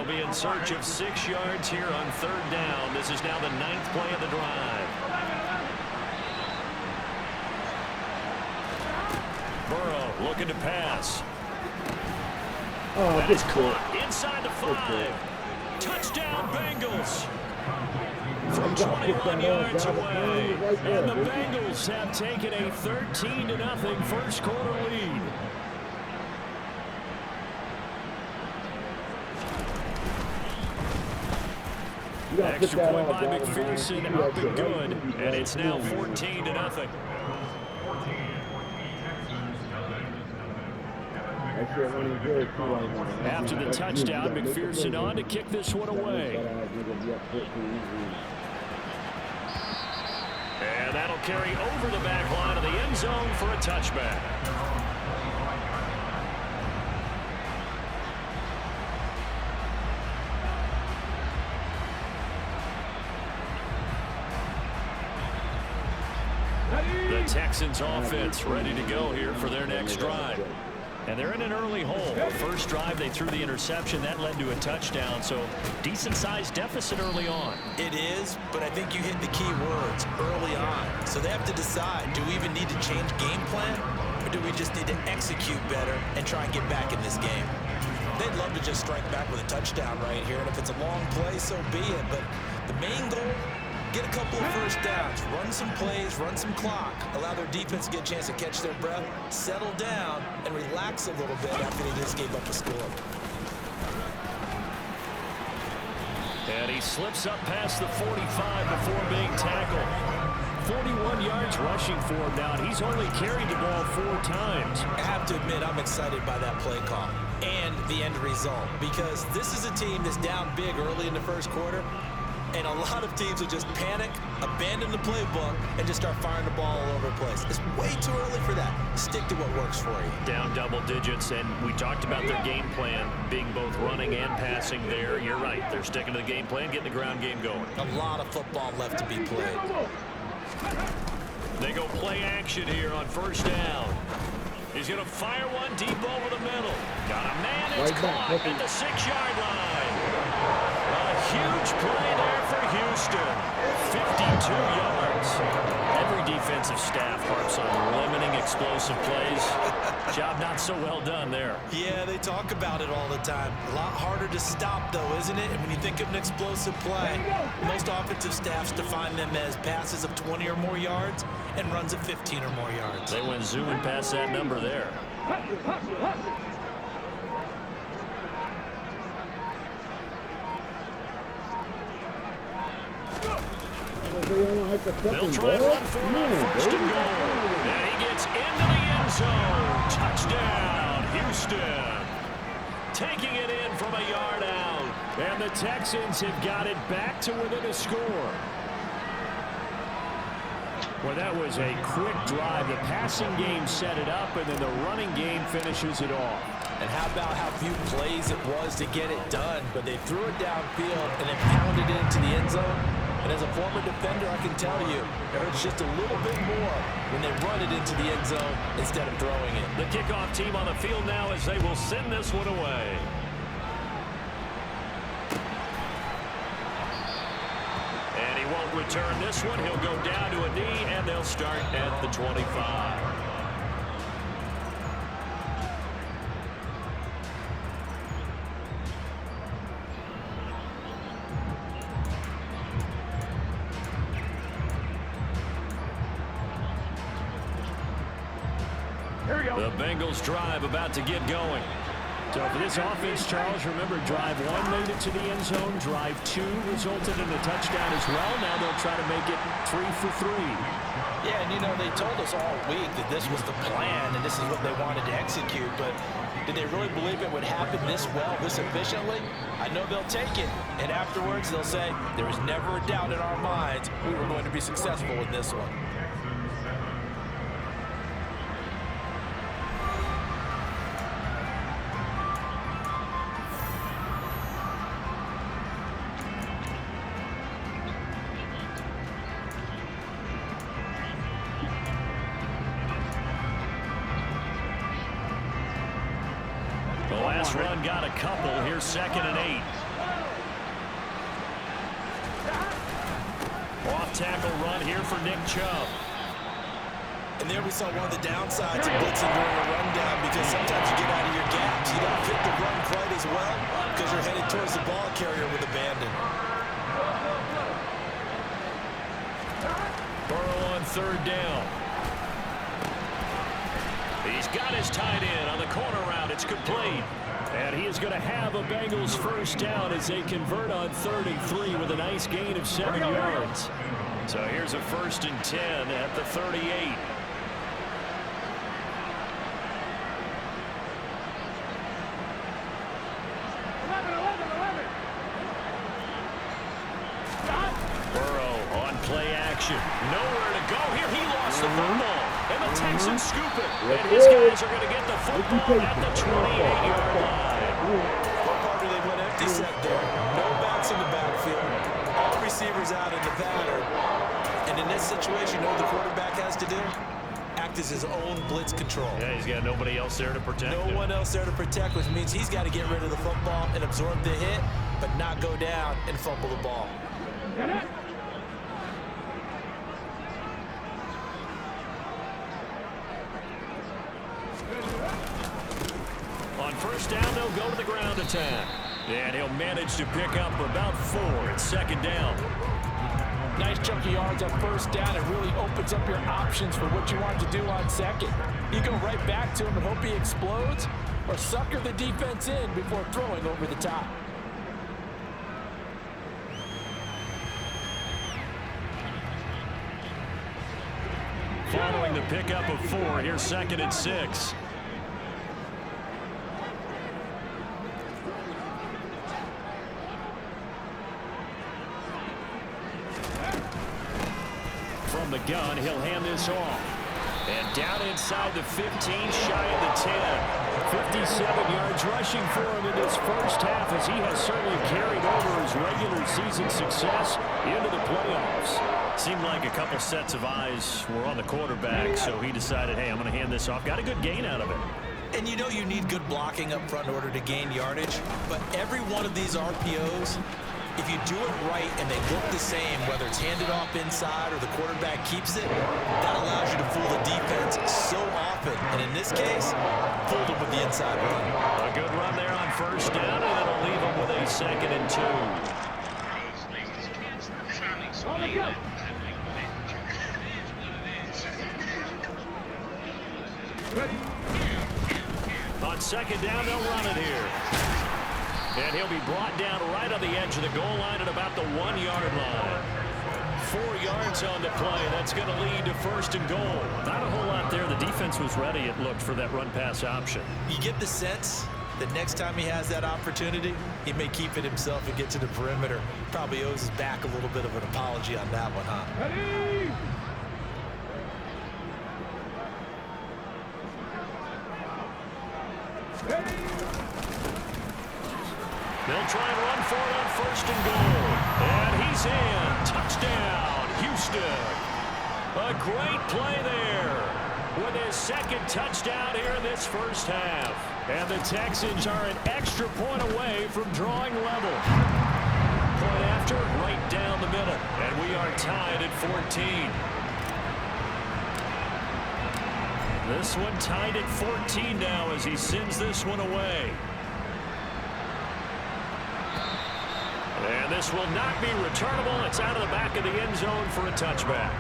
They'll be in search of 6 yards here on third down. This is now the 9th play of the drive. Burrow looking to pass. That is caught inside the 5. Touchdown, Bengals. From 21 yards away. And the Bengals have taken a 13-0 first quarter lead. Extra point by McPherson, up and good, and it's now 14-0. After the touchdown, McPherson on to kick this one away. And that'll carry over the back line of the end zone for a touchback. The Texans offense ready to go here for their next drive. And they're in an early hole. The first drive, they threw the interception. That led to a touchdown, so decent-sized deficit early on. It is, but I think you hit the key words, early on. So they have to decide, do we even need to change game plan, or do we just need to execute better and try and get back in this game? They'd love to just strike back with a touchdown right here, and if it's a long play, so be it. But the main goal, get a couple of first downs, run some plays, run some clock, allow their defense to get a chance to catch their breath, settle down, and relax a little bit after they just gave up a score. And he slips up past the 45 before being tackled. 41 yards rushing for him now. He's only carried the ball 4 times. I have to admit, I'm excited by that play call and the end result, because this is a team that's down big early in the first quarter. And a lot of teams will just panic, abandon the playbook, and just start firing the ball all over the place. It's way too early for that. Stick to what works for you. Down double digits, and we talked about their game plan being both running and passing there. You're right. They're sticking to the game plan, getting the ground game going. A lot of football left to be played. They go play action here on first down. He's going to fire one deep over the middle. Got a man. It's caught at the 6-yard line. A huge play there for Houston. 52 yards. Every defensive staff harps on limiting explosive plays. Job not so well done there. Yeah, they talk about it all the time. A lot harder to stop, though, isn't it? And when you think of an explosive play, most offensive staffs define them as passes of 20 or more yards and runs of 15 or more yards. They went zooming past that number there. They'll try and run for him on first and goal. And he gets into the end zone. Touchdown, Houston. Taking it in from a yard out. And the Texans have got it back to within a score. Well, that was a quick drive. The passing game set it up, and then the running game finishes it off. And how about how few plays it was to get it done? But they threw it downfield and then pounded it into the end zone. And as a former defender, I can tell you, it hurts just a little bit more when they run it into the end zone instead of throwing it. The kickoff team on the field now as they will send this one away. And he won't return this one. He'll go down to a knee, and they'll start at the 25. The Bengals drive about to get going. So for this offense, Charles, remember drive 1 made it to the end zone. Drive 2 resulted in a touchdown as well. Now they'll try to make it 3 for 3. Yeah, and you know, they told us all week that this was the plan and this is what they wanted to execute. But did they really believe it would happen this well, this efficiently? I know they'll take it. And afterwards, they'll say, there was never a doubt in our minds we were going to be successful in this one. The last run got a couple. Here's 2nd and 8. off tackle run here for Nick Chubb. And there we saw one of the downsides of blitzing during a rundown, because sometimes you get out of your gaps. You don't fit the run quite as well because you're headed towards the ball carrier with abandon. Burrow on third down. He's got his tight end on the corner route. It's complete. And he is going to have a Bengals first down as they convert on 33 with a nice gain of 7 yards. So here's a 1st and 10 at the 38. Burrow on play action. Nowhere to go here. He lost the football. And the Texans scoop it. And his guys are going to get the football at the 28-yard line. What part do they went empty set there? No backs in the backfield. All receivers out in the pattern. And in this situation, you know what the quarterback has to do? Act as his own blitz control. Yeah, he's got nobody else there to protect him. No one else there to protect, which means he's got to get rid of the football and absorb the hit, but not go down and fumble the ball. On first down, they'll go to the ground attack. And he'll manage to pick up about 4 at 2nd down. Nice chunk of yards on first down. It really opens up your options for what you want to do on second. You go right back to him and hope he explodes, or sucker the defense in before throwing over the top. Following the pickup of 4, here's 2nd and 6. From the gun, he'll hand this off. And down inside the 15, shy of the 10. 57 yards rushing for him in this first half, as he has certainly carried over his regular season success into the playoffs. Seemed like a couple sets of eyes were on the quarterback, so he decided, hey, I'm going to hand this off. Got a good gain out of it. And you know you need good blocking up front in order to gain yardage, but every one of these RPOs, if you do it right and they look the same, whether it's handed off inside or the quarterback keeps it, that allows you to fool the defense so often. And in this case, fooled them with the inside run. A good run there on first down, and it'll leave them with a 2nd and 2. On 2nd down, they'll run it here. And he'll be brought down right on the edge of the goal line at about the 1-yard line. 4 yards on the play. That's going to lead to 1st and goal. Not a whole lot there. The defense was ready, it looked, for that run-pass option. You get the sense that next time he has that opportunity, he may keep it himself and get to the perimeter. Probably owes his back a little bit of an apology on that one, huh? Ready? They'll try and run for it on 1st and goal. And he's in. Touchdown, Houston. A great play there with his 2nd touchdown here in this first half. And the Texans are an extra point away from drawing level. Point after, right down the middle. And we are tied at 14. This one tied at 14 now as he sends this one away. And this will not be returnable. It's out of the back of the end zone for a touchback.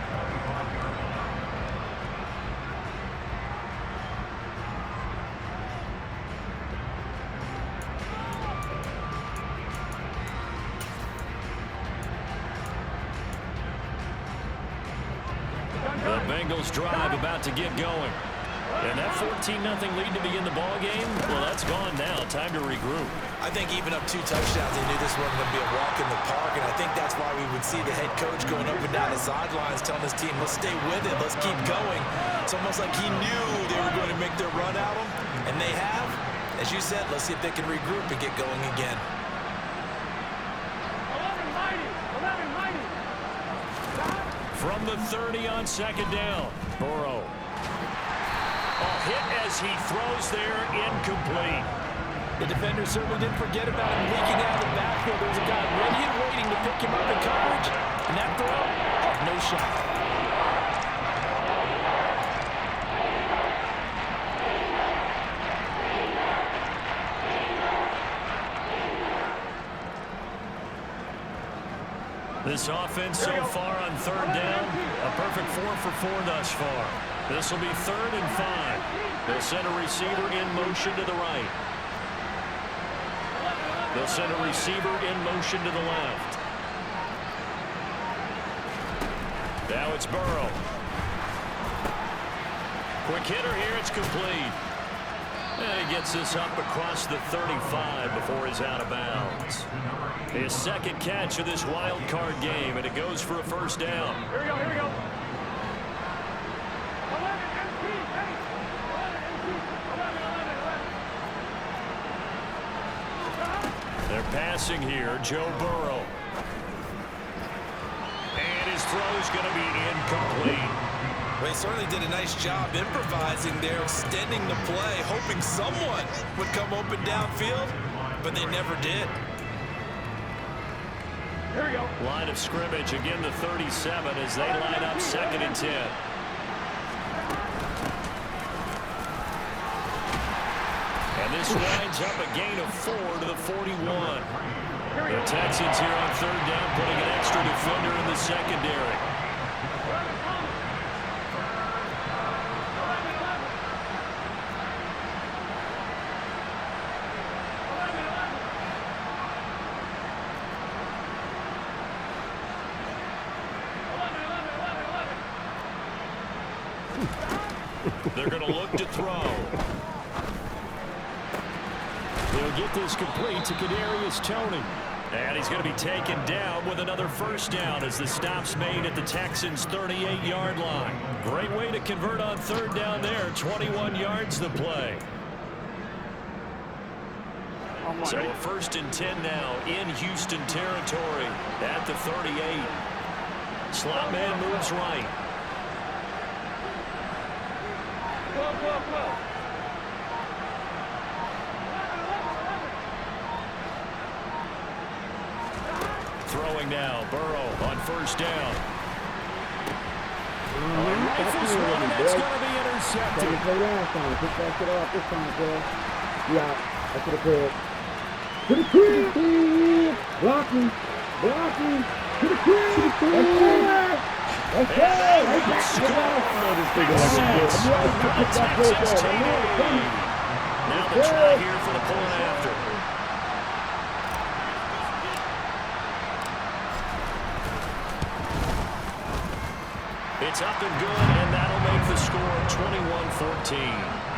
The Bengals drive about to get going. And that 14-0 lead to begin the ball game, well, that's gone now. Time to regroup. I think even up 2 touchdowns, they knew this wasn't going to be a walk in the park, and I think that's why we would see the head coach going up and down the sidelines telling his team, let's stay with it, let's keep going. It's almost like he knew they were going to make their run at him, and they have. As you said, let's see if they can regroup and get going again. From the 30 on 2nd down, Burrow. A hit as he throws there, incomplete. The defender certainly didn't forget about him leaking out of the backfield. There was a guy ready and waiting to pick him up in coverage. And that throw, no shot. This offense so far on third down, a perfect 4 for 4 thus far. This will be 3rd and 5. They'll send a receiver in motion to the right. They'll send a receiver in motion to the left. Now it's Burrow. Quick hitter here, it's complete. And he gets this up across the 35 before he's out of bounds. His second catch of this wild card game, and it goes for a first down. Here we go, here we go. They're passing here, Joe Burrow. And his throw's going to be incomplete. Well, he certainly did a nice job improvising there, extending the play, hoping someone would come open downfield, but they never did. Here we go. Line of scrimmage, again the 37 as they line up 2nd and 10. And this winds up a gain of 4 to the 41. The Texans here on 3rd down, putting an extra defender in the secondary. They're going to look to throw. They'll get this complete to Kadarius Toney. And he's going to be taken down with another first down as the stop's made at the Texans' 38-yard line. Great way to convert on 3rd down there. 21 yards the play. So a 1st and 10 now in Houston territory at the 38. Slot man moves right. Throwing now, Burrow on 1st down. Rifles one, and it's going to be intercepted. Play last time. Pick that shit off this time, bro. Yeah, that's what it said. To the crib! Blocking! Blocking! To the crib! That's it! Now the try here for the pull and after. It's up and good, and that'll make the score 21-14.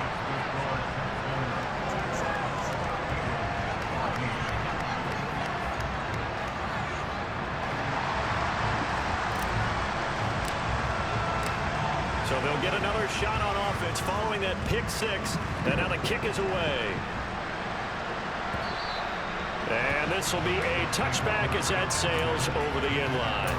So they'll get another shot on offense following that pick 6, and now the kick is away. And this will be a touchback as that sails over the end line.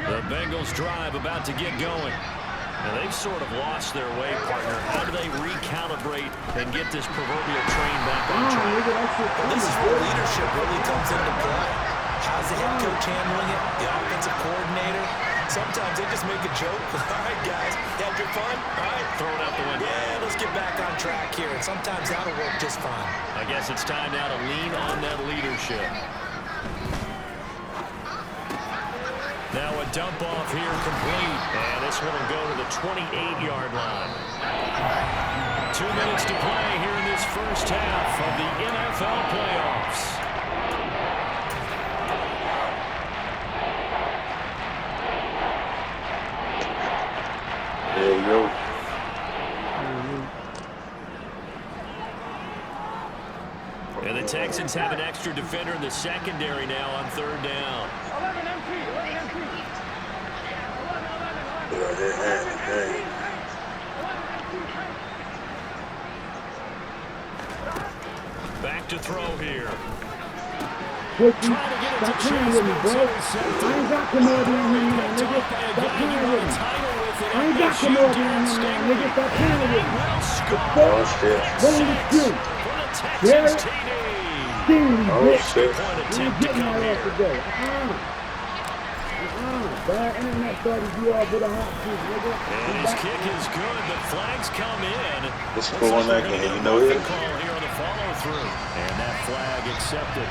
The Bengals drive about to get going. And they've sort of lost their way, partner. How do they recalibrate and get this proverbial train back on track? This is where leadership really comes into play. How's the head coach handling it? The offensive coordinator? Sometimes they just make a joke. All right, guys, you had your fun? All right, throw it out the window. Yeah, let's get back on track here. And sometimes that'll work just fine. I guess it's time now to lean on that leadership. Now a dump off here complete. And this one will go to the 28-yard line. 2 minutes to play here in this first half of the NFL playoffs. There you go. And the Texans have an extra defender in the secondary now on 3rd down. Back to throw here. pussy. Trying to get it Stop to playing Chase, with me, but it's bro. intercepted. I ain't got Kennard in here now, Picked nigga. off by a Stop guy you playing won with a me. title with at I ain't got FSU, Kennard in Derek here now, Stingley. nigga. Stop playing And with they me. will score. Oh shit. Pick What is six you? for the Texans Derek TD. Stingley, Oh bitch. shit. Point We ain't attempt to getting come that off here. today. Bad internet started you off with a hot shoot, nigga. And his kick is good. The flags come in. Let's Looks go like on we're that gonna game. get You a know roughing it. call here on the follow-through. And that flag accepted.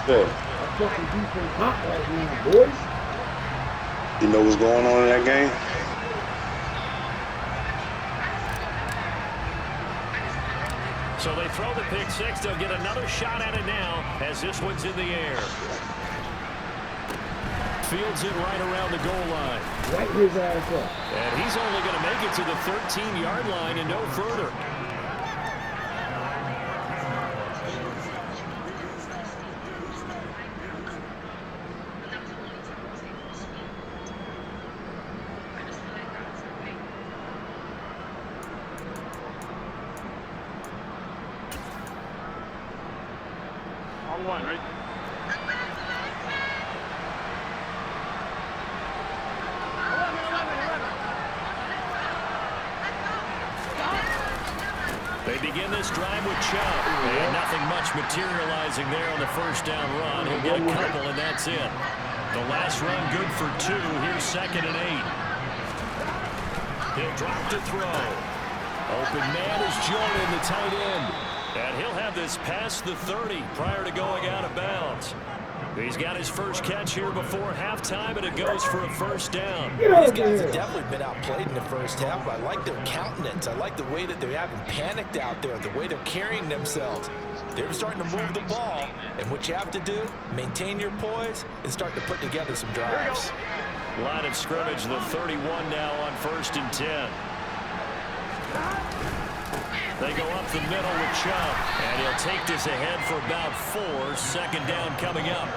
Yeah. That fucking defense hot right now, boys. You know what's going on in that game? So they throw the pick six. They'll get another shot at it now as this one's in the air. Fields it right around the goal line. Right his ass up. And he's only going to make it to the 13-yard line and no further. On one, right? They begin this drive with Chubb. And nothing much materializing there on the first down run. He'll get a couple, and that's it. The last run good for 2. Here's 2nd and 8. He'll drop to throw. Open man is Jordan, the tight end. And he'll have this past the 30 prior to going out of bounds. He's got his first catch here before halftime, and it goes for a first down. These guys have definitely been outplayed in the first half. I like their countenance. I like the way that they haven't panicked out there, the way they're carrying themselves. They're starting to move the ball, and what you have to do, maintain your poise and start to put together some drives. Line of scrimmage, the 31 now on 1st and 10. They go up the middle with Chubb, and he'll take this ahead for about 4. 2nd down coming up.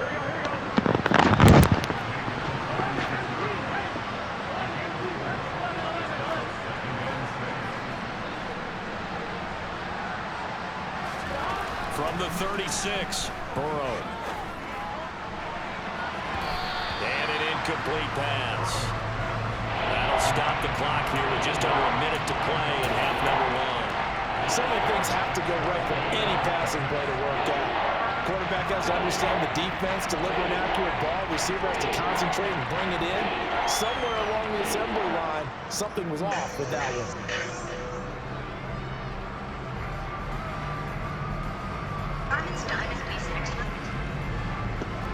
From the 36, Burrow. And an incomplete pass. That'll stop the clock here with just over a minute to play in half number 1. So many things have to go right for any passing play to work out. Quarterback has to understand the defense, deliver an accurate ball. Receiver has to concentrate and bring it in. Somewhere along the assembly line, something was off with that one.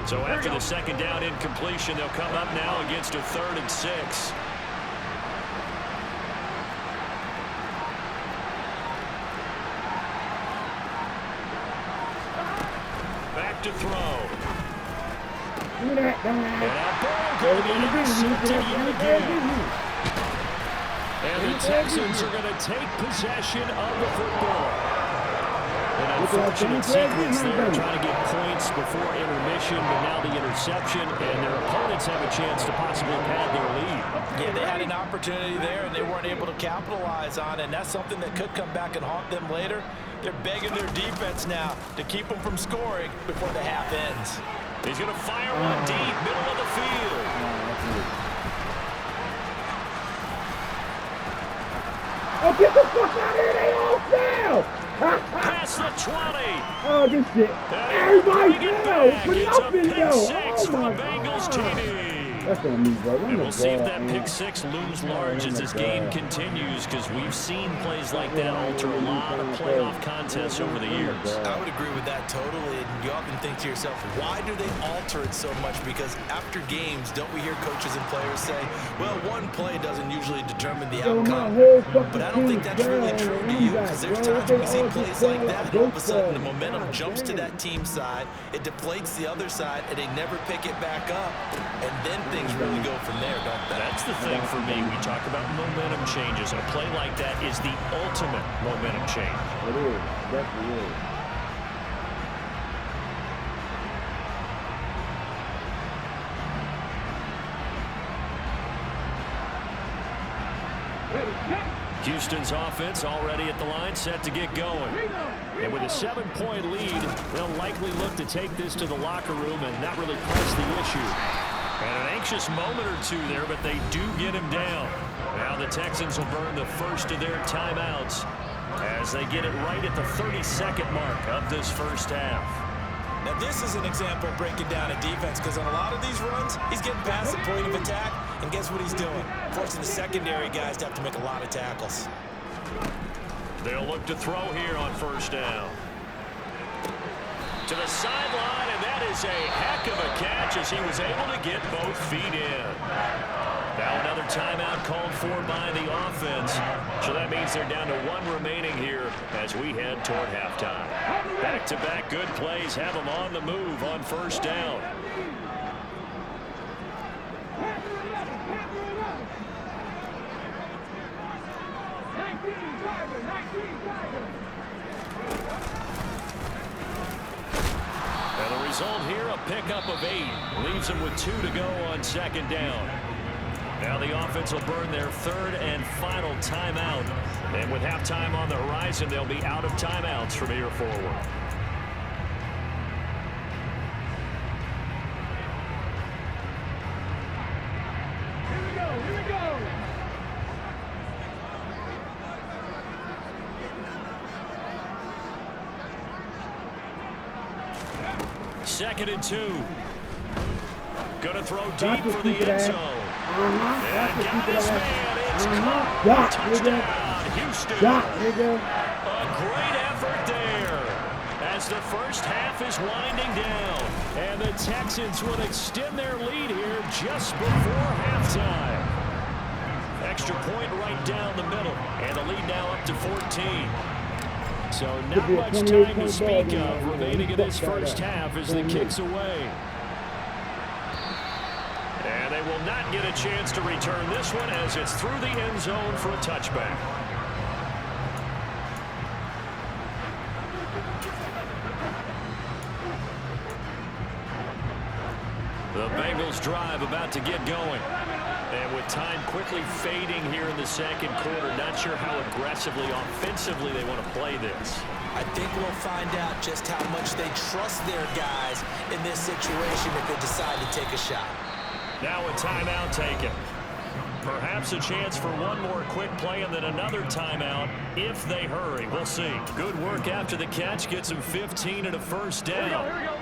So after the 2nd down incompletion, they'll come up now against a 3rd and 6. To throw. And that ball going to be intercepted yet again. And the Texans are going to take possession of the football. An unfortunate sequence there, trying to get points before intermission, but now the interception, and their opponents have a chance to possibly pad their lead. Yeah, they had an opportunity there, and they weren't able to capitalize on it, and that's something that could come back and haunt them later. They're begging their defense now to keep them from scoring before the half ends. He's going to fire one deep, middle of the field. Oh, get the fuck out of here. They all fell. Past the 20. Oh, this shit. Everybody fell. For It's a nothing, pick yo. six Oh, for my Bengals God. TD. That's on me, bro. And we'll see if that pick six looms large as this game continues, because we've seen plays like that alter a lot of playoff contests over the years. I would agree with that totally. And you often think to yourself, why do they alter it so much? Because after games, don't we hear coaches and players say, well, one play doesn't usually determine the outcome. But I don't think that's really true to you, because there's times when we see plays like that, all of a sudden the momentum jumps to that team side, it deflates the other side, and they never pick it back up. And then things really go from there, don't they? That's the thing for me. We talk about momentum changes. A play like that is the ultimate momentum change. It is. Definitely is. Houston's offense already at the line, set to get going. And with a 7-point lead, they'll likely look to take this to the locker room and not really press the issue. And an anxious moment or two there, but they do get him down. Now the Texans will burn the first of their timeouts as they get it right at the 32nd mark of this first half. Now this is an example of breaking down a defense, because on a lot of these runs, he's getting past the point of attack, and guess what he's doing? Forcing the secondary guys to have to make a lot of tackles. They'll look to throw here on first down. To the sideline, and that is a heck of a catch as he was able to get both feet in. Now another timeout called for by the offense. So that means they're down to 1 remaining here as we head toward halftime. Back-to-back good plays have them on the move on first down. And the result here, a pickup of 8. Leaves them with 2 to go on second down. Now the offense will burn their 3rd and final timeout. And with halftime on the horizon, they'll be out of timeouts from here forward. Here we go. 2nd and 2. Gonna throw deep for the end zone. And got his man. It's caught. Touchdown, Houston. A great effort there as the first half is winding down. And the Texans will extend their lead here just before halftime. Extra point right down the middle. And the lead now up to 14. So not much time to speak of remaining in this first half as the kick's away. And they will not get a chance to return this one as it's through the end zone for a touchback. The Bengals drive about to get going. And with time quickly fading here in the second quarter, not sure how aggressively, offensively they want to play this. I think we'll find out just how much they trust their guys in this situation if they decide to take a shot. Now a timeout taken. Perhaps a chance for one more quick play and then another timeout if they hurry. We'll see. Good work after the catch. Gets him 15 and a first down. Here we go.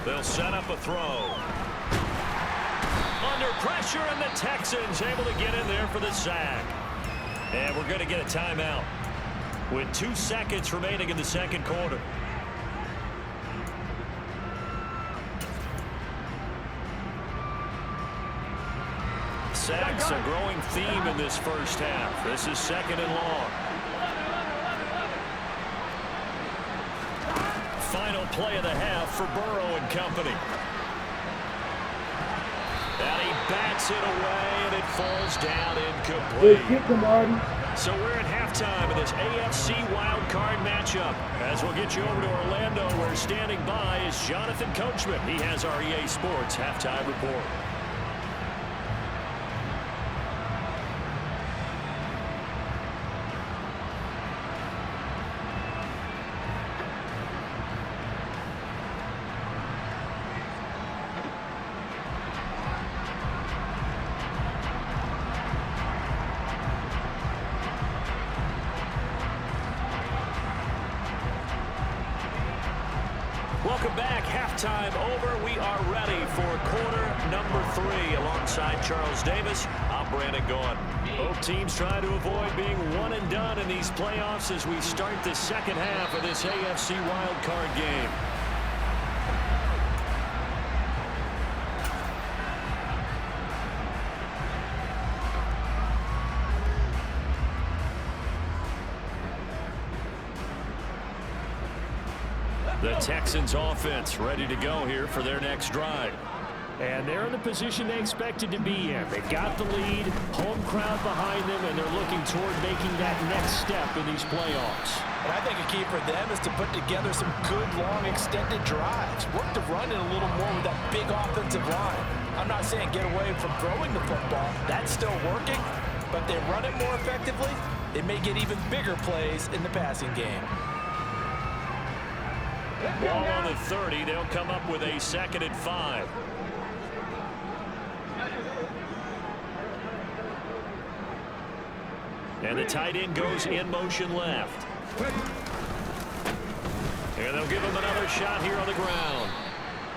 They'll set up a throw. Under pressure, and the Texans able to get in there for the sack. And we're going to get a timeout with 2 seconds remaining in the second quarter. Sacks a growing theme in this first half. This is 2nd and long. Final play of the half for Burrow and company. And he bats it away, and it falls down incomplete. So we're at halftime of this AFC wildcard matchup. As we'll get you over to Orlando, where standing by is Jonathan Coachman. He has our EA Sports halftime report. Welcome back. Halftime over. We are ready for quarter number 3. Alongside Charles Davis, I'm Brandon Gaughan. Both teams trying to avoid being one and done in these playoffs as we start the second half of this AFC wildcard game. The Texans offense ready to go here for their next drive. And they're in the position they expected to be in. They've got the lead, home crowd behind them, and they're looking toward making that next step in these playoffs. And I think a key for them is to put together some good, long, extended drives. Work the run in a little more with that big offensive line. I'm not saying get away from throwing the football. That's still working. But they run it more effectively, they may get even bigger plays in the passing game. Ball on the 30. They'll come up with a 2nd and 5. And the tight end goes in motion left. And they'll give him another shot here on the ground.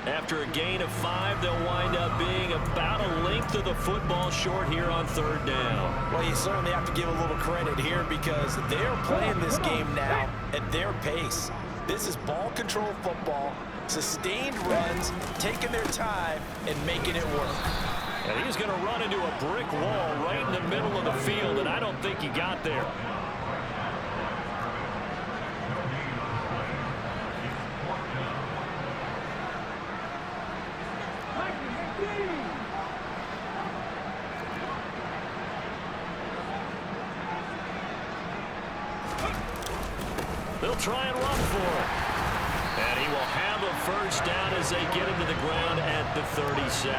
After a gain of 5, they'll wind up being about a length of the football short here on 3rd down. Well, you certainly have to give a little credit here because they're playing this game now at their pace. This is ball control football, sustained runs, taking their time, and making it work. And he's going to run into a brick wall right in the middle of the field, and I don't think he got there. They'll try and run for it. And he will have a 1st down as they get into the ground at the 37.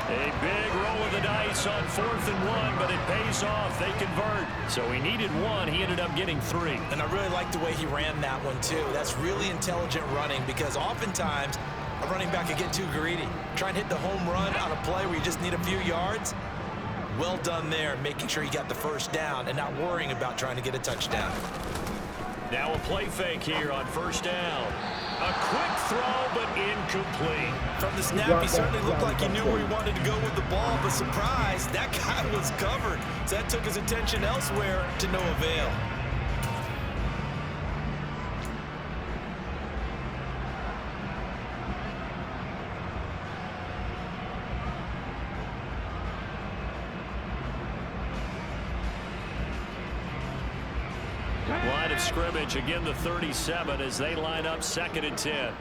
A big roll of the dice on 4th and 1, but it pays off. They convert. So he needed 1. He ended up getting 3. And I really like the way he ran that one, too. That's really intelligent running because oftentimes a running back can get too greedy. Try and hit the home run on a play where you just need a few yards. Well done there, making sure you got the 1st down and not worrying about trying to get a touchdown. Now a play fake here on 1st down. A quick throw, but incomplete. From the snap, he certainly looked like he knew where he wanted to go with the ball, but surprise, that guy was covered. So that took his attention elsewhere to no avail. Line of scrimmage, again the 37 as they line up 2nd and 10.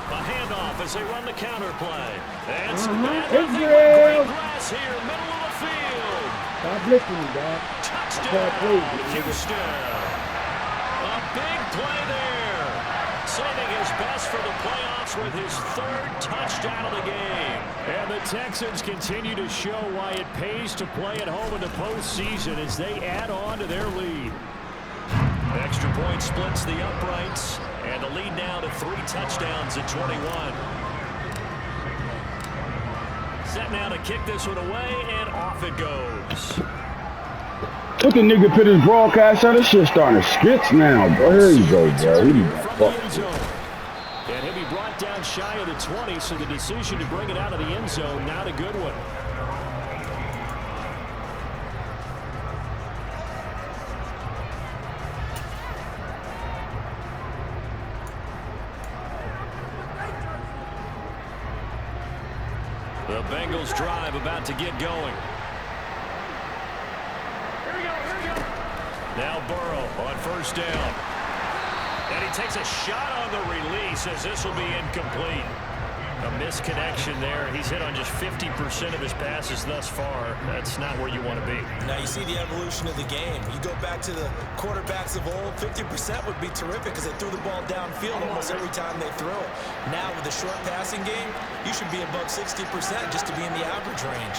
A handoff as they run the counter play. And some great grass here, middle of the field. Stop blitzing me, dog. Touchdown, Houston. A big play there. Saving his best for the playoffs with his 3rd touchdown of the game. And the Texans continue to show why it pays to play at home in the postseason as they add on to their lead. Extra point splits the uprights, and the lead now to 3 touchdowns at 21. Set now to kick this one away, and off it goes. Look at nigga put his broadcast out. This shit starting to skits now, bro. Here you go, bro. He and he'll be brought down shy of the 20, so the decision to bring it out of the end zone, not a good one. The Bengals drive about to get going. Now Burrow on 1st down. And he takes a shot on the release as this will be incomplete. A misconnection there. He's hit on just 50% of his passes thus far. That's not where you want to be. Now you see the evolution of the game. You go back to the quarterbacks of old, 50% would be terrific because they threw the ball downfield almost every time they throw it. Now with the short passing game, you should be above 60% just to be in the average range.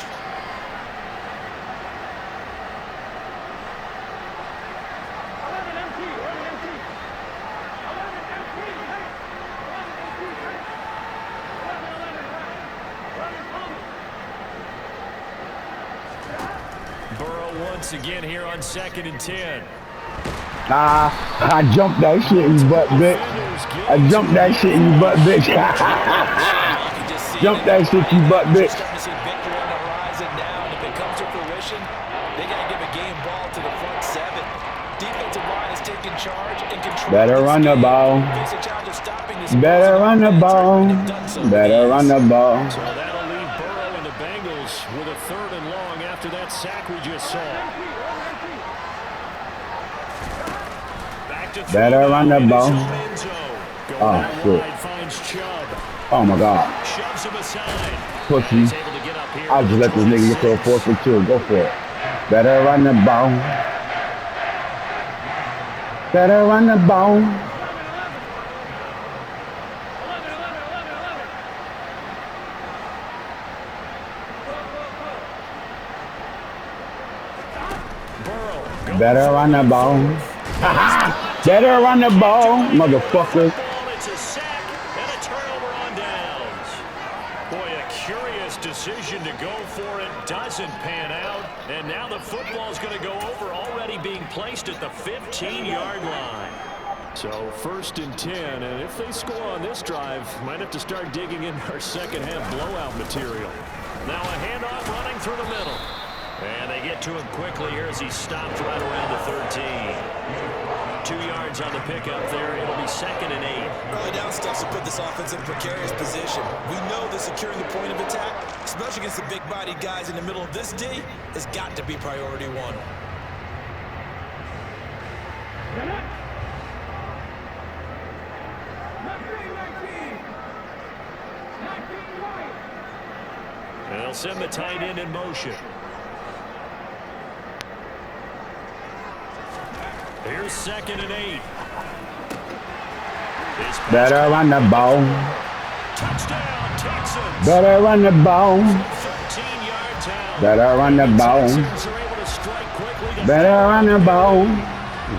Once again here on 2nd and 10. I jumped that shit in your butt, bitch. I jumped that shit in your butt, bitch. Jump that shit, you butt, bitch. Starting to see victory on the horizon now, and if it comes to fruition, they got to give a game ball to the front 7. Defensive line is taking charge and control. Better run the ball. Face a challenge of Better run the ball. Better run the ball. So that'll leave Burrow and the Bengals with a 3rd and long after that sack we just saw. Back to Better run the ball. Oh, shit. Finds Chubb. Oh, my God. Shoves him aside. Pussy. He's able to get up here. I'll just let this nigga get to a 4th and 2. Go for it. Better run the ball. Better run the ball. Better run the ball. Better run the ball, motherfucker. It's a sack and a turnover on downs. Boy, a curious decision to go for it. Doesn't pan out. And now the football's going to go over, already being placed at the 15-yard line. So 1st and 10, and if they score on this drive, might have to start digging in our second-half blowout material. Now a handoff running through the middle. And they get to him quickly here as he stopped right around the 13. 2 yards on the pickup there. It'll be 2nd and 8. Early down stuff to put this offense in a precarious position. We know that securing the point of attack, especially against the big-bodied guys in the middle of this D, has got to be priority 1. They'll send the tight end in motion. Here's 2nd and 8. Better run the ball. Touchdown, Texans. Better run the ball. 13-yard town. Better run the ball. Texans are able to strike quickly. Better run the ball.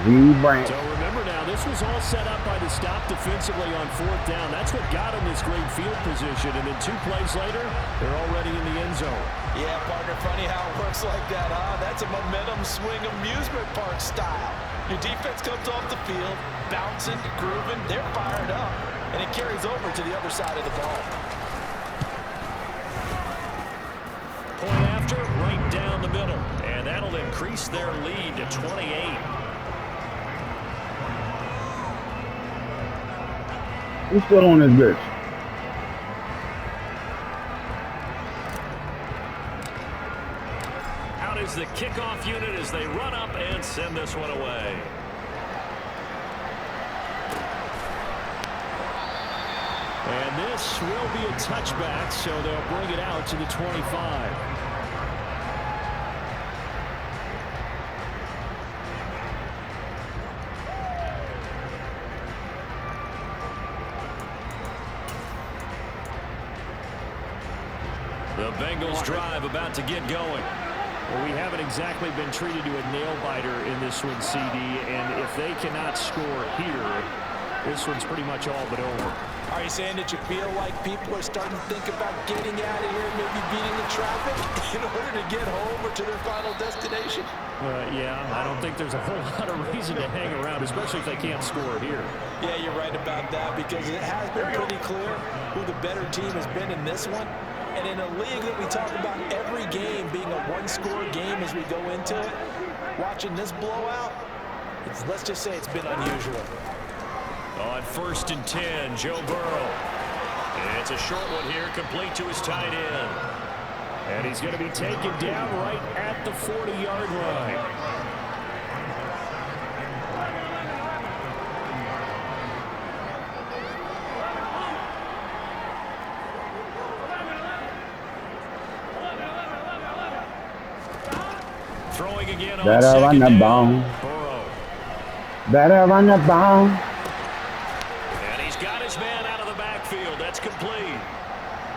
Z-Brand. So remember now, this was all set up by the stop defensively on 4th down. That's what got them this great field position. And then 2 plays later, they're already in the end zone. Yeah, partner, funny how it works like that, huh? That's a momentum swing amusement park style. Your defense comes off the field, bouncing, grooving, they're fired up, and it carries over to the other side of the ball. Point after, right down the middle. And that'll increase their lead to 28. Who's still on this bitch? Out is the kickoff unit as they run up and send this one away. And this will be a touchback, so they'll bring it out to the 25. The Bengals drive about to get going. Well, we haven't exactly been treated to a nail-biter in this one, CD, and if they cannot score here, this one's pretty much all but over. Are you saying that you feel like people are starting to think about getting out of here, maybe beating the traffic in order to get home or to their final destination? Yeah, I don't think there's a whole lot of reason to hang around, especially if they can't score here. Yeah, you're right about that, because it has been pretty clear who the better team has been in this one. And in a league that we talk about every game being a one-score game as we go into it, watching this blowout, let's just say it's been unusual. On 1st and 10, Joe Burrow. And it's a short one here, complete to his tight end. And he's going to be taken down right at the 40-yard line. Throwing again on Better run the ball. Burrow. Better run the ball. And he's got his man out of the backfield. That's complete.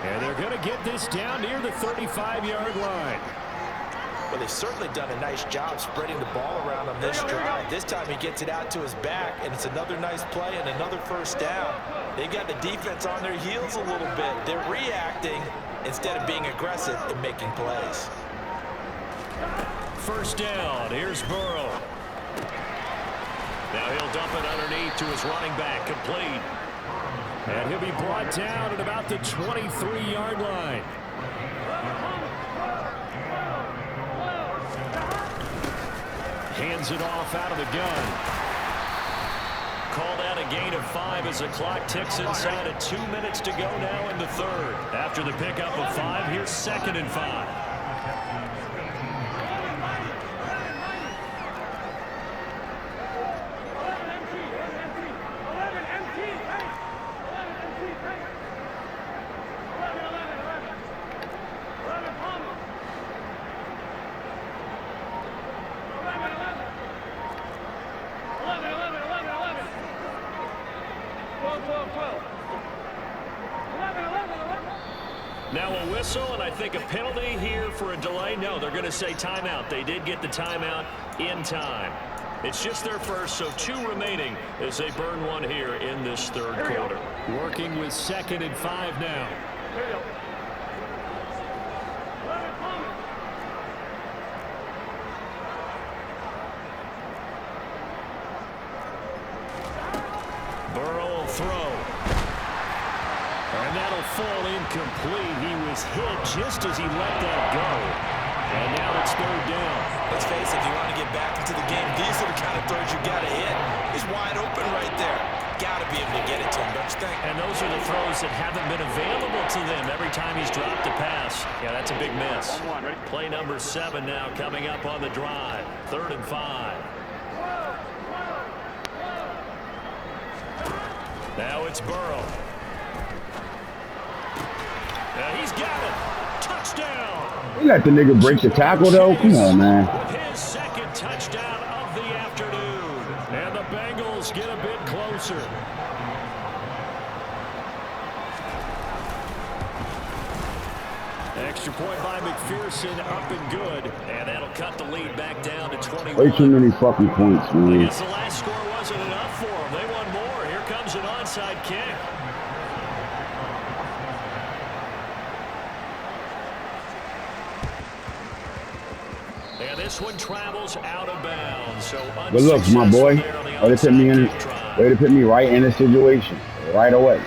And they're going to get this down near the 35-yard line. Well, they've certainly done a nice job spreading the ball around on this drive. This time he gets it out to his back, and it's another nice play and another 1st down. They got the defense on their heels a little bit. They're reacting instead of being aggressive and making plays. 1st down. Here's Burrow. Now he'll dump it underneath to his running back. Complete. And he'll be brought down at about the 23-yard line. Hands it off out of the gun. call that a gain of 5 as the clock ticks inside of 2 minutes to go now in the third. After the pickup of 5, here's 2nd and 5. Now a whistle, and I think a penalty here for a delay. No, they're going to say timeout. They did get the timeout in time. It's just their first, so 2 remaining as they burn one here in this third quarter. Working with 2nd and 5 now. Burrow will throw. And that'll fall incomplete. He was hit just as he let that go. And now it's 3rd down. Let's face it, if you want to get back into the game, these are the kind of throws you got to hit. He's wide open right there. Got to be able to get it to him, don't you think? And those are the throws that haven't been available to them every time he's dropped a pass. Yeah, that's a big miss. Play number 7 now coming up on the drive. 3rd and 5. Now it's Burrow. He's got it. Touchdown. You let the nigga break the tackle, though? Come on, man. His 2nd touchdown of the afternoon. And the Bengals get a bit closer. Extra point by McPherson, up and good. And that'll cut the lead back down to 21. Way too many fucking points, man. I guess the last score wasn't enough for them. They won more. Here comes an onside kick. And this one travels out of bounds. So good looks, my boy. Way to put me right in a situation right away.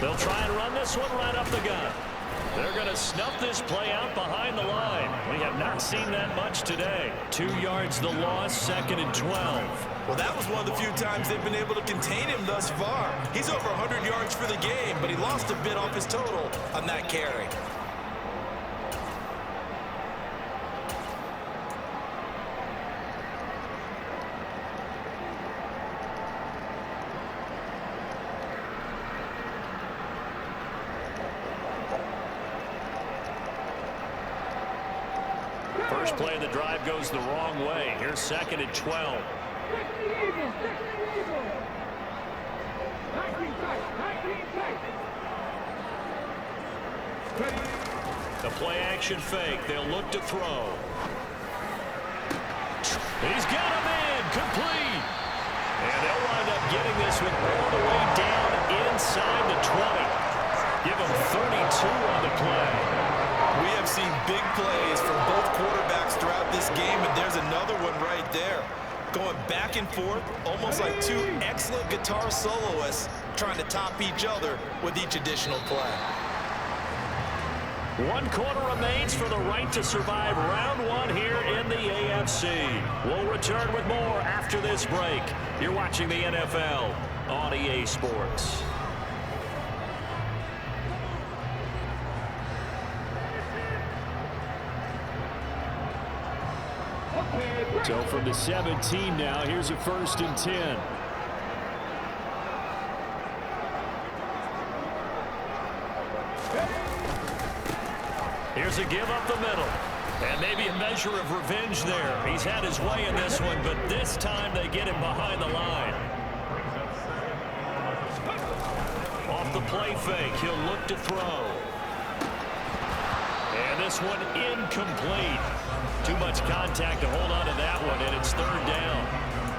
They'll try and run this one right up the gut. They're going to snuff this play out behind the line. We have not seen that much today. 2 yards the loss, 2nd and 12. Well, that was one of the few times they've been able to contain him thus far. He's over 100 yards for the game, but he lost a bit off his total on that carry. First play of the drive goes the wrong way. Here's 2nd and 12. The play action fake. They'll look to throw. He's got him in. Complete. And they'll wind up getting this one all the way down inside the 20. Give him 32 on the play. We have seen big plays from both quarterbacks throughout this game, and there's another one right there. Going back and forth, almost like 2 excellent guitar soloists trying to top each other with each additional play. 1 quarter remains for the right to survive round 1 here in the AFC. We'll return with more after this break. You're watching the NFL on EA Sports. So from the 17 now, here's a 1st and 10. Here's a give up the middle. And maybe a measure of revenge there. He's had his way in this one, but this time they get him behind the line. Off the play fake, he'll look to throw. And this one incomplete. Too much contact to hold on to that one, and it's 3rd down.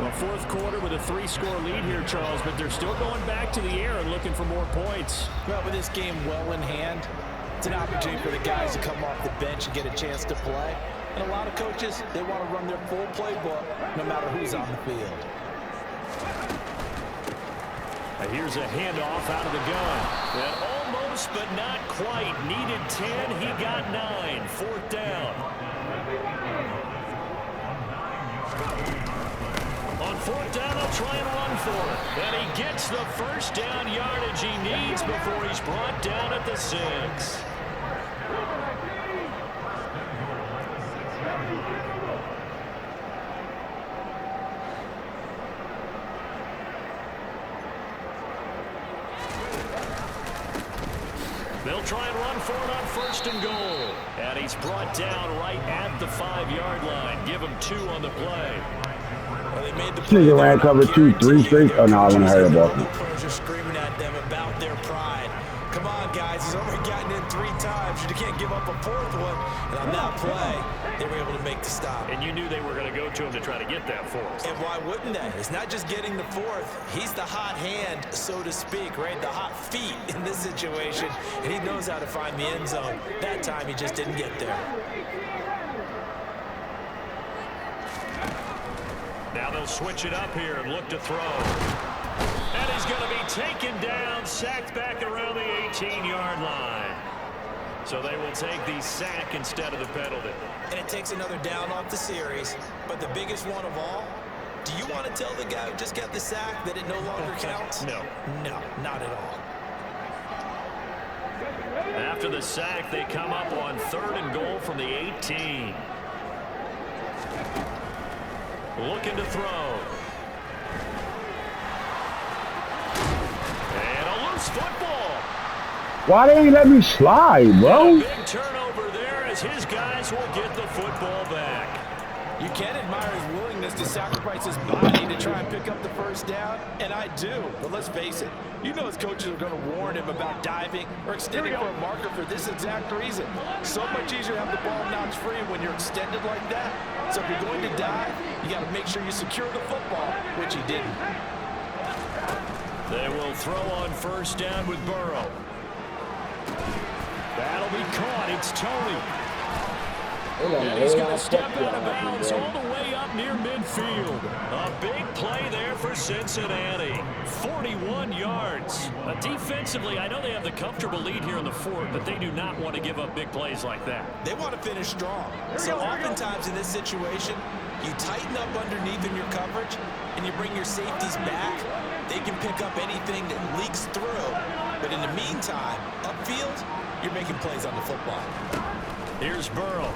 Well, 4th quarter with a 3-score lead here, Charles, but they're still going back to the air and looking for more points. Well, with this game well in hand, it's an opportunity for the guys to come off the bench and get a chance to play. And a lot of coaches, they want to run their full playbook no matter who's on the field. Here's a handoff out of the gun. And almost, but not quite. Needed 10. He got 9. 4th down. On 4th down, they'll try and run for it. And he gets the first down yardage he needs before he's brought down at the 6. They'll try and run for it on 1st and goal. And he's brought down right at the 5-yard line. Give him 2 on the play. Well, they made the play. Nigga ran cover 2, 3 straight. Oh, no, I want to hurry about it. Pros are screaming at them about their pride. Come on, guys. He's already gotten in 3 times. You can't give up a 4th one. And on that play, they were able to make the stop. And you knew they were going to go to him to try to get that 4th. And why wouldn't they? It's not just getting the 4th. He's the hot hand, so to speak, right? The hot feet in this situation. And he knows how to find the end zone. That time, he just didn't get there. Now they'll switch it up here and look to throw. And he's going to be taken down, sacked back around the 18-yard line. So they will take the sack instead of the penalty. And it takes another down off the series. But the biggest one of all, do you want to tell the guy who just got the sack that it no longer counts? No. No, not at all. After the sack, they come up on 3rd and goal from the 18. Looking to throw. And a loose football. Why they ain't let me slide, bro? Big turnover there as his guys will get the football back. You can admire his willingness to sacrifice his body to try and pick up the first down, and I do. But let's face it, you know his coaches are going to warn him about diving or extending for a marker for this exact reason. So much easier to have the ball notch free when you're extended like that. So if you're going to dive, you got to make sure you secure the football, which he didn't. They will throw on 1st down with Burrow. That'll be caught. It's Tony. And he's going to step out of bounds all the way up near midfield. A big play there for Cincinnati. 41 yards. Defensively, I know they have the comfortable lead here in the 4th, but they do not want to give up big plays like that. They want to finish strong. So oftentimes in this situation, you tighten up underneath in your coverage, and you bring your safeties back. They can pick up anything that leaks through. But in the meantime, upfield, you're making plays on the football. Here's Burrow.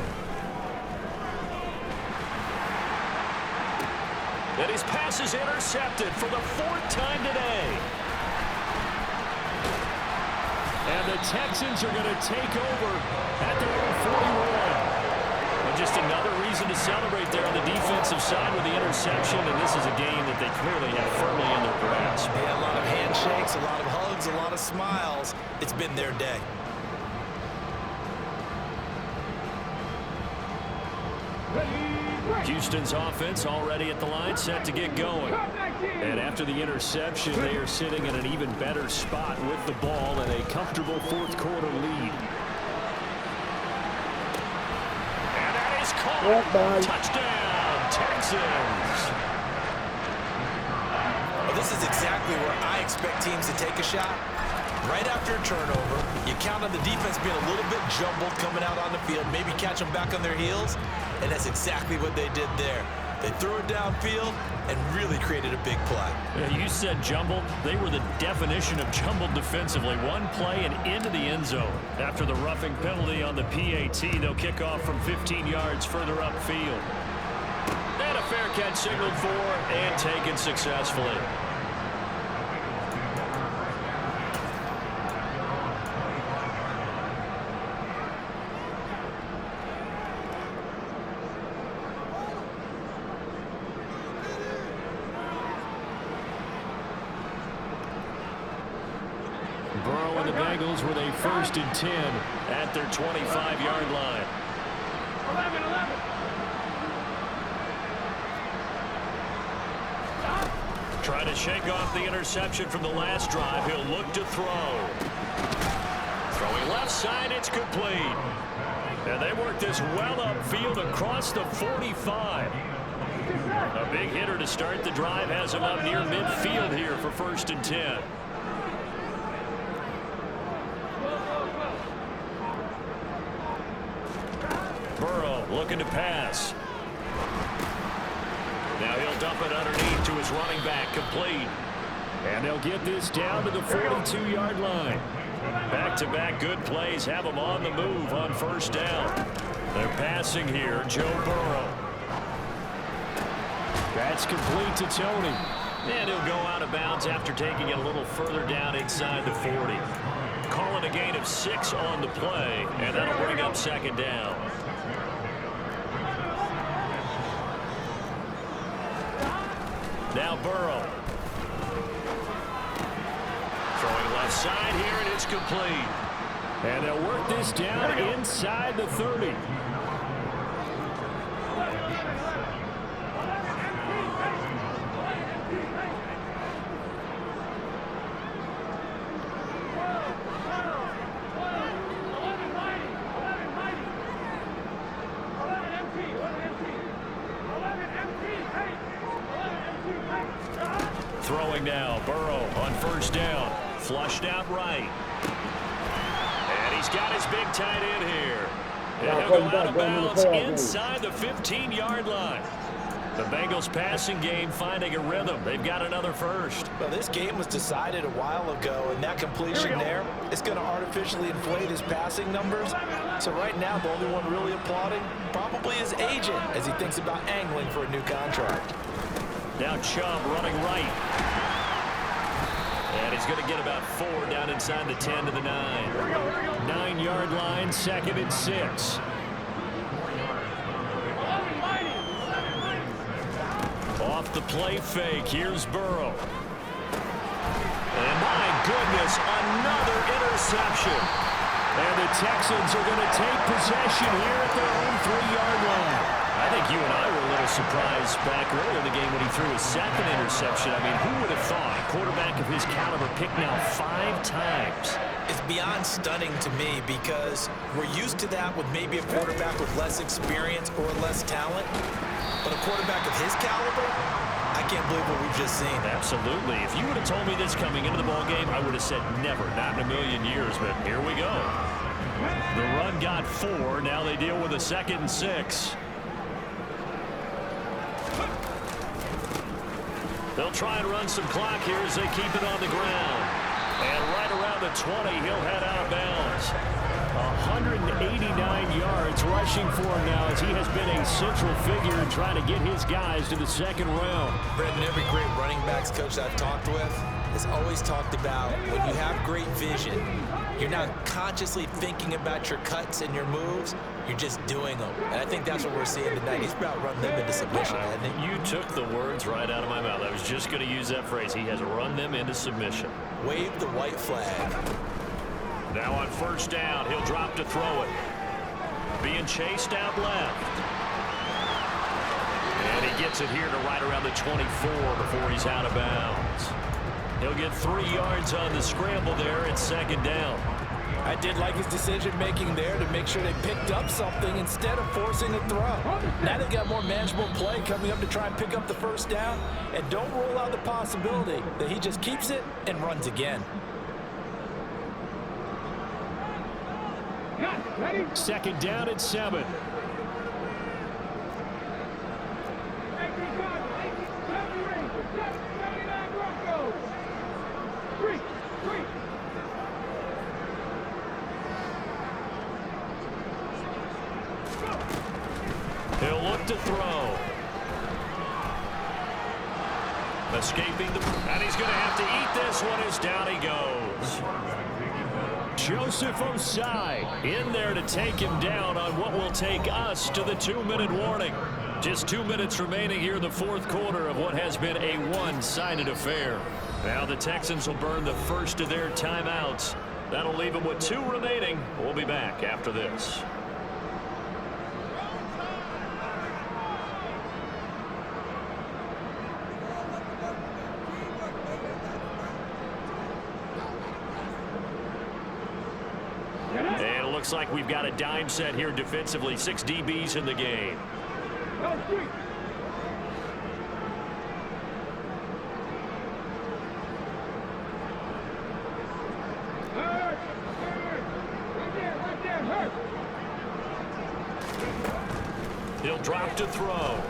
And his pass is intercepted for the 4th time today. And the Texans are going to take over at their own 41. And just another reason to celebrate there on the defensive side with the interception. And this is a game that they clearly have firmly in their grasp. Yeah, a lot of handshakes, a lot of hugs, a lot of smiles. It's been their day. Houston's offense already at the line, set to get going. And after the interception, they are sitting in an even better spot with the ball and a comfortable 4th quarter lead. And that is caught. Touchdown, Texans. Well, this is exactly where I expect teams to take a shot. Right after a turnover, you count on the defense being a little bit jumbled coming out on the field, maybe catch them back on their heels, and that's exactly what they did there. They threw it downfield and really created a big play. You said jumbled. They were the definition of jumbled defensively. One play and into the end zone. After the roughing penalty on the PAT, they'll kick off from 15 yards further upfield. And a fair catch signaled for and taken successfully. Burrow and the Bengals with a 1st and 10 at their 25-yard line. 11. Trying to shake off the interception from the last drive. He'll look to throw. Throwing left side, it's complete. And they work this well upfield across the 45. A big hitter to start the drive has him up near midfield here for 1st and 10. Burrow looking to pass. Now he'll dump it underneath to his running back, complete. And they'll get this down to the 42-yard line. Back-to-back good plays have them on the move on 1st down. They're passing here, Joe Burrow. That's complete to Tony. And he'll go out of bounds after taking it a little further down inside the 40. Calling a gain of 6 on the play, and that'll bring up 2nd down. Now Burrow. Throwing left side here, and it's complete. And they'll work this down inside the 30. Throwing now, Burrow on 1st down. Flushed out right. And he's got his big tight end here. And he'll go out of bounds inside the 15-yard line. The Bengals passing game finding a rhythm. They've got another first. Well, this game was decided a while ago, and that completion there is going to artificially inflate his passing numbers. So right now, the only one really applauding probably his agent as he thinks about angling for a new contract. Now Chubb running right. And he's going to get about 4 down inside the 10 to the 9. 9-yard line, 2nd and 6. Off the play fake, here's Burrow. And my goodness, another interception. And the Texans are going to take possession here at their own 3-yard line. I think you and I were a little surprised back earlier in the game when he threw his 2nd interception. I mean, who would have thought a quarterback of his caliber picked now 5 times? It's beyond stunning to me because we're used to that with maybe a quarterback with less experience or less talent. But a quarterback of his caliber, I can't believe what we've just seen. Absolutely. If you would have told me this coming into the ballgame, I would have said never, not in a million years. But here we go. The run got 4. Now they deal with a 2nd and 6. They'll try and run some clock here as they keep it on the ground. And right around the 20, he'll head out of bounds. 189 yards rushing for him now as he has been a central figure in trying to get his guys to the 2nd round. Brendan, every great running backs coach I've talked with has always talked about when you have great vision, you're not consciously thinking about your cuts and your moves. You're just doing them. And I think that's what we're seeing tonight. He's about run them into submission, hasn't he? You took the words right out of my mouth. I was just going to use that phrase. He has run them into submission. Wave the white flag. Now on 1st down, he'll drop to throw it. Being chased out left. And he gets it here to right around the 24 before he's out of bounds. He'll get 3 yards on the scramble there at 2nd down. I did like his decision-making there to make sure they picked up something instead of forcing a throw. Now they've got more manageable play coming up to try and pick up the 1st down. And don't rule out the possibility that he just keeps it and runs again. 2nd down at 7. He'll look to throw. Escaping the... And he's going to have to eat this one as down he goes. Joseph Osai in there to take him down on what will take us to the 2-minute warning. Just 2 minutes remaining here in the 4th quarter of what has been a one-sided affair. Now the Texans will burn the first of their timeouts. That'll leave them with 2 remaining. We'll be back after this. And it looks like we've got a dime set here defensively. 6 DBs in the game. He'll drop to throw.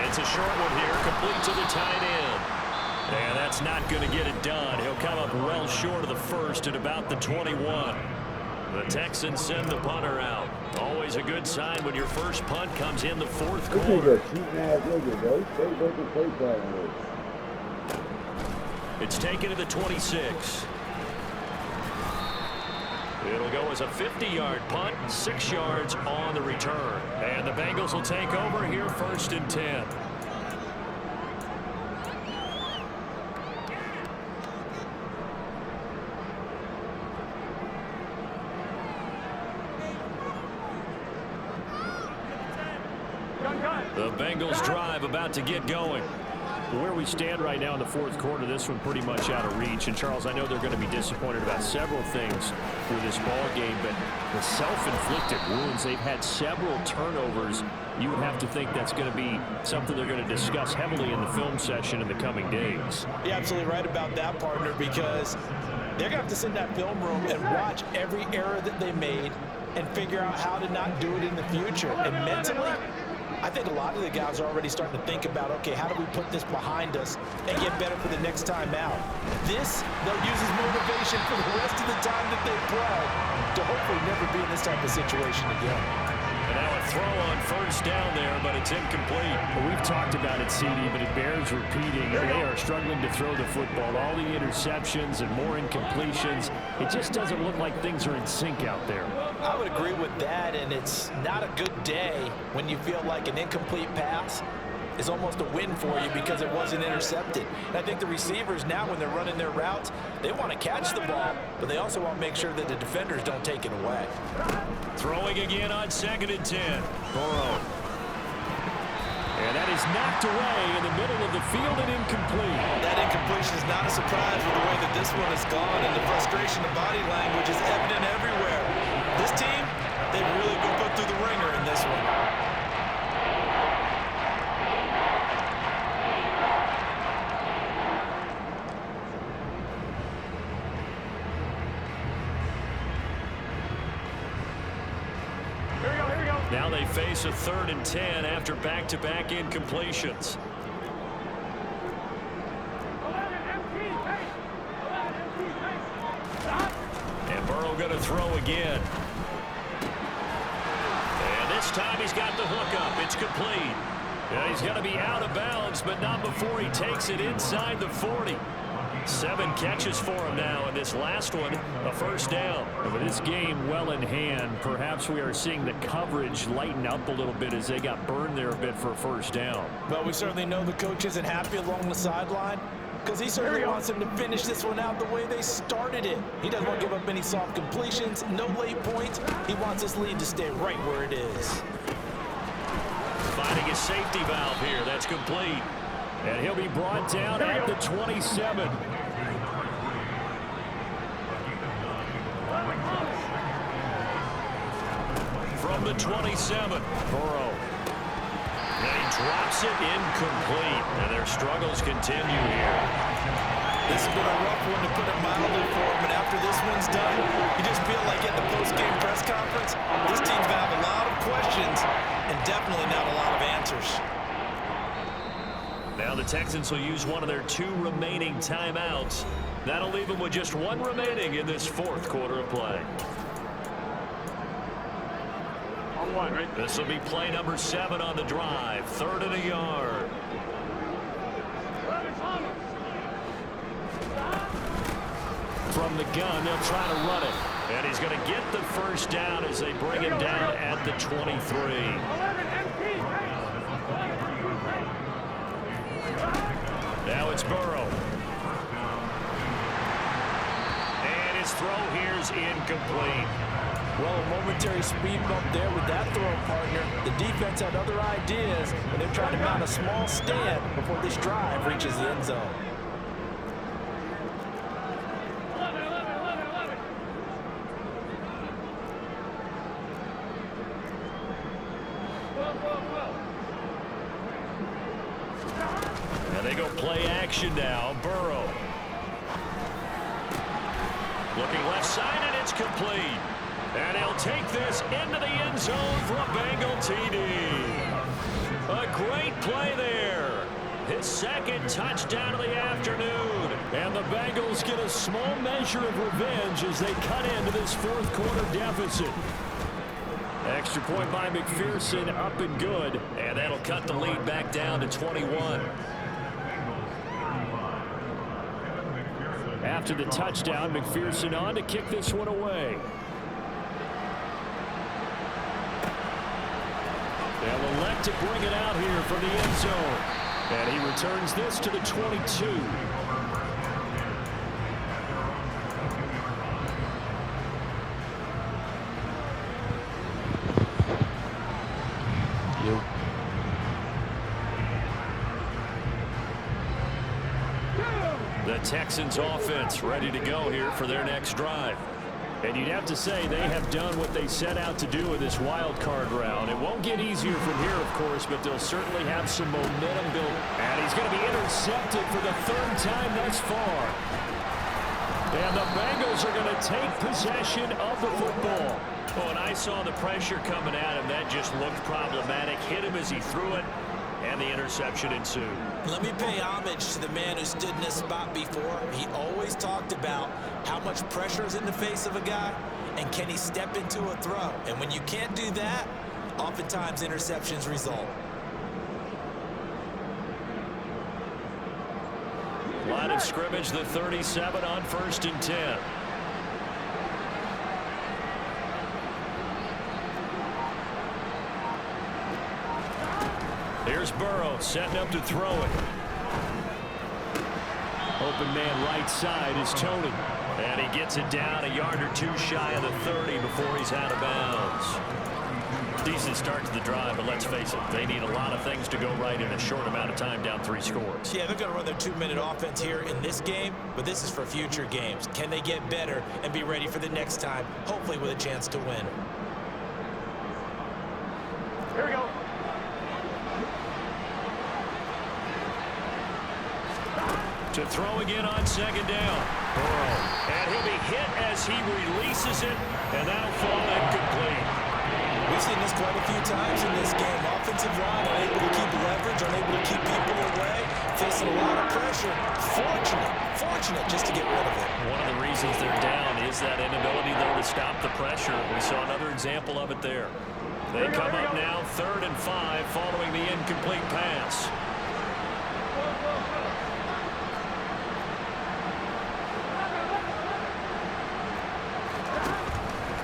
It's a short one here, complete to the tight end. And that's not going to get it done. He'll come up well short of the first at about the 21. The Texans send the punter out. Always a good sign when your first punt comes in the fourth quarter. It's taken to the 26. It'll go as a 50-yard punt, 6 yards on the return. And the Bengals will take over here, 1st and 10. The Bengals drive about to get going. Where we stand right now in the fourth quarter, this one pretty much out of reach. And, Charles, I know they're going to be disappointed about several things through this ball game, but the self-inflicted wounds, they've had several turnovers. You would have to think that's going to be something they're going to discuss heavily in the film session in the coming days. You're absolutely right about that, partner, because they're going to have to sit in that film room and watch every error that they made and figure out how to not do it in the future. And mentally, I think a lot of the guys are already starting to think about, okay, how do we put this behind us and get better for the next time out? This, they'll use as motivation for the rest of the time that they play to hopefully never be in this type of situation again. And now a throw on 1st down there, but it's incomplete. Well, we've talked about it, CD, but it bears repeating. They are struggling to throw the football. All the interceptions and more incompletions. It just doesn't look like things are in sync out there. I would agree with that, and it's not a good day when you feel like an incomplete pass is almost a win for you because it wasn't intercepted. And I think the receivers now, when they're running their routes, they want to catch the ball, but they also want to make sure that the defenders don't take it away. Throwing again on 2nd and 10. Burrow. And that is knocked away in the middle of the field and incomplete. That incompletion is not a surprise with the way that this one has gone, and the frustration of body language is evident everywhere. This team, they've really been put through the ringer in this one. Now they face a 3rd and 10 after back-to-back incompletions. And Burrow going to throw again. And this time he's got the hook up. It's complete. And he's going to be out of bounds, but not before he takes it inside the 40. 7 catches for him now, and this last one, a 1st down. And with this game well in hand, perhaps we are seeing the coverage lighten up a little bit as they got burned there a bit for a 1st down. But we certainly know the coach isn't happy along the sideline because he certainly wants them to finish this one out the way they started it. He doesn't want to give up any soft completions, no late points. He wants this lead to stay right where it is. Finding a safety valve here. That's complete. And he'll be brought down at the 27. From the 27, Burrow. And he drops it incomplete. And their struggles continue here. This has been a rough one to put it mildly for him, and after this one's done, you just feel like at the post-game press conference, this team's going to have a lot of questions and definitely not a lot of answers. Now the Texans will use one of their 2 remaining timeouts. That'll leave them with just 1 remaining in this 4th quarter of play. This will be play number 7 on the drive. 3rd and a yard. From the gun, they'll try to run it. And he's going to get the 1st down as they bring him down at the 23. Now it's Burrow. And his throw here is incomplete. Well, a momentary speed bump there with that throw, partner. The defense had other ideas, and they're trying to mount a small stand before this drive reaches the end zone. And they go play action now. Burrow. Looking left side, and it's complete. And he'll take this into the end zone for a Bengal TD. A great play there. His second touchdown of the afternoon. And the Bengals get a small measure of revenge as they cut into this fourth quarter deficit. Extra point by McPherson, up and good. And that'll cut the lead back down to 21. After the touchdown, McPherson on to kick this one away. They'll elect to bring it out here from the end zone. And he returns this to the 22. The Texans offense ready to go here for their next drive. And you'd have to say they have done what they set out to do in this wild card round. It won't get easier from here, of course, but they'll certainly have some momentum built. And he's going to be intercepted for the third time thus far. And the Bengals are going to take possession of the football. Well, when I saw the pressure coming at him, that just looked problematic. Hit him as he threw it, and the interception ensued. Let me pay homage to the man who stood in this spot before. He always talked about how much pressure is in the face of a guy, and can he step into a throw. And when you can't do that, oftentimes interceptions result. Line of scrimmage, the 37 on 1st and 10. Here's Burrow setting up to throw it. Open man right side is Tony. And he gets it down a yard or two shy of the 30 before he's out of bounds. Decent start to the drive, but let's face it, they need a lot of things to go right in a short amount of time, down 3 scores. Yeah, they're going to run their 2-minute offense here in this game, but this is for future games. Can they get better and be ready for the next time, hopefully with a chance to win? Here we go. To throw again on 2nd down. Burrow. And he'll be hit as he releases it, and that'll fall incomplete. We've seen this quite a few times in this game. Offensive line unable to keep leverage, unable to keep people away, facing a lot of pressure. Fortunate just to get rid of it. One of the reasons they're down is that inability, though, to stop the pressure. We saw another example of it there. They come up now 3rd and 5 following the incomplete pass.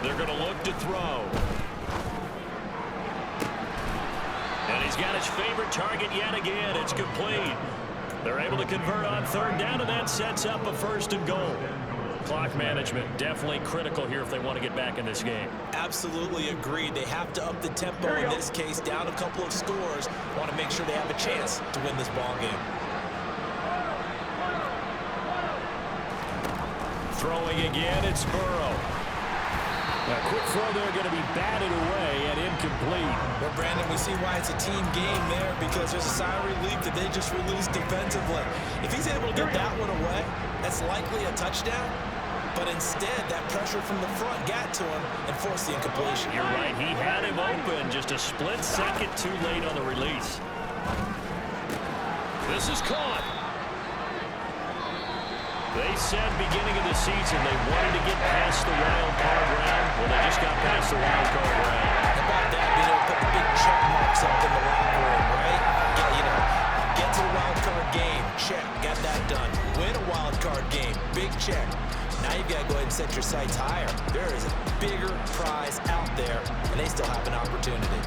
They're going to look to throw. And he's got his favorite target yet again. It's complete. They're able to convert on 3rd down, and that sets up a 1st and goal. Clock management definitely critical here if they want to get back in this game. Absolutely agreed. They have to up the tempo in this case, down a couple of scores. Want to make sure they have a chance to win this ball game. Throwing again, it's Burrow. A quick throw there going to be batted away and incomplete. Well, Brandon, we see why it's a team game there, because there's a sigh of relief that they just released defensively. If he's able to get that one away, that's likely a touchdown. But instead, that pressure from the front got to him and forced the incompletion. You're right. He had him open, just a split second too late on the release. This is caught. They said beginning of the season they wanted to get past the wild card round. Well, they just got past the wild card round. How about that? Being able to put the big check marks up in the locker room, right? Get to the wild card game. Check. Got that done. Win a wild card game. Big check. Now you've got to go ahead and set your sights higher. There is a bigger prize out there, and they still have an opportunity.